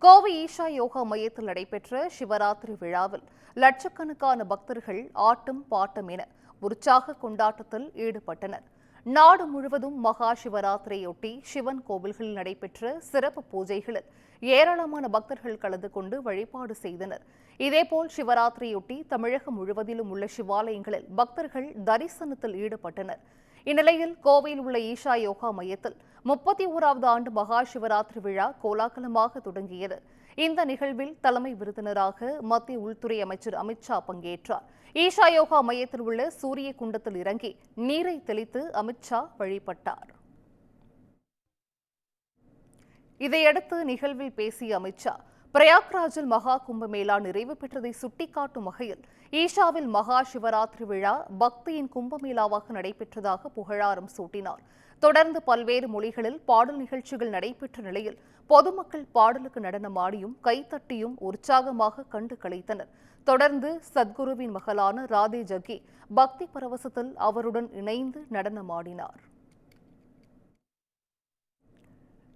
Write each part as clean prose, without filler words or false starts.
கோவை ஈஷா யோகா மையத்தில் நடைபெற்ற சிவராத்திரி விழாவில் லட்சக்கணக்கான பக்தர்கள் ஆட்டம் பாட்டம் என உற்சாக கொண்டாட்டத்தில் ஈடுபட்டனர். நாடு முழுவதும் மகா சிவராத்திரியொட்டி சிவன் கோவில்களில் நடைபெற்ற சிறப்பு பூஜைகளில் ஏராளமான பக்தர்கள் கலந்து கொண்டு வழிபாடு செய்தனர். இதேபோல் சிவராத்திரியொட்டி தமிழகம் முழுவதிலும் உள்ள சிவாலயங்களில் பக்தர்கள் தரிசனத்தில் ஈடுபட்டனர். இந்நிலையில் கோவையில் உள்ள ஈஷா யோகா மையத்தில் 31வது ஆண்டு மகா சிவராத்திரி விழா கோலாகலமாக தொடங்கியது. இந்த நிகழ்வில் தலைமை விருந்தினராக மத்திய உள்துறை அமைச்சர் அமித்ஷா பங்கேற்றார். ஈஷா யோகா மையத்தில் உள்ள சூரிய குண்டத்தில் இறங்கி நீரை தெளித்து அமித்ஷா வழிபட்டார். இதையடுத்து நிகழ்வில் பேசிய அமித்ஷா, பிரயாக்ராஜில் மகா கும்பமேளா நிறைவு பெற்றதை சுட்டிக்காட்டும் வகையில் ஈஷாவில் மகா சிவராத்திரி விழா பக்தியின் கும்பமேளாவாக நடைபெற்றதாக புகழாரம் சூட்டினார். தொடர்ந்து பல்வேறு மொழிகளில் பாடல் நிகழ்ச்சிகள் நடைபெற்ற நிலையில் பொதுமக்கள் பாடலுக்கு நடனமாடியும் கைத்தட்டியும் உற்சாகமாக கண்டு களித்தனர். தொடர்ந்து சத்குருவின் மகளான ராதே ஜக்கி பக்தி பரவசத்தில் அவருடன் இணைந்து நடனமாடினார்.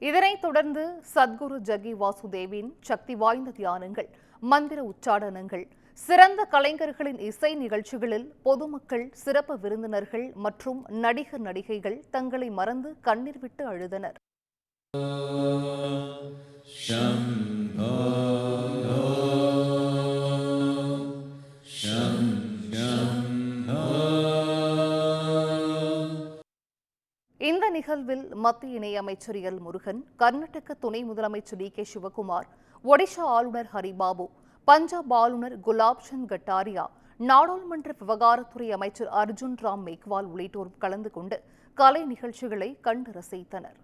இதனைத் தொடர்ந்து சத்குரு ஜக்கி வாசுதேவின் சக்தி வாய்ந்த தியானங்கள், மந்திர உச்சாடனங்கள், சிறந்த கலைஞர்களின் இசை நிகழ்ச்சிகளில் பொதுமக்கள், சிறப்பு விருந்தினர்கள் மற்றும் நடிகர் நடிகைகள் தங்களை மறந்து கண்ணீர் விட்டு அழுதனர். இந்த நிகழ்வில் மத்திய இணையமைச்சர் எல் முருகன், கர்நாடக துணை முதலமைச்சர் டி.கே. சிவகுமார், ஒடிஷா ஆளுநர் ஹரிபாபு, பஞ்சாப் ஆளுநர் குலாப் சந்த் கட்டாரியா, நாடாளுமன்ற விவகாரத்துறை அமைச்சர் அர்ஜுன் ராம் மேக்வால் உள்ளிட்டோர் கலந்து கொண்டு கலை நிகழ்ச்சிகளை கண்டு ரசித்தனர்.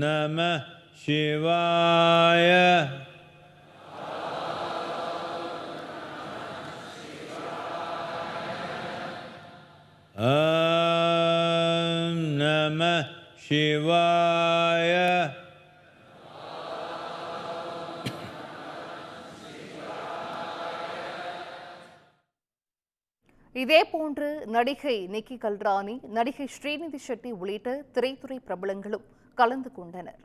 நம சிவாய. நம சிவாய. இதேபோன்று நடிகை நிக்கி கல்ராணி, நடிகை ஸ்ரீநிதி ஷெட்டி உள்ளிட்ட திரைத்துறை பிரபலங்களும் கலந்து கொண்டனர்.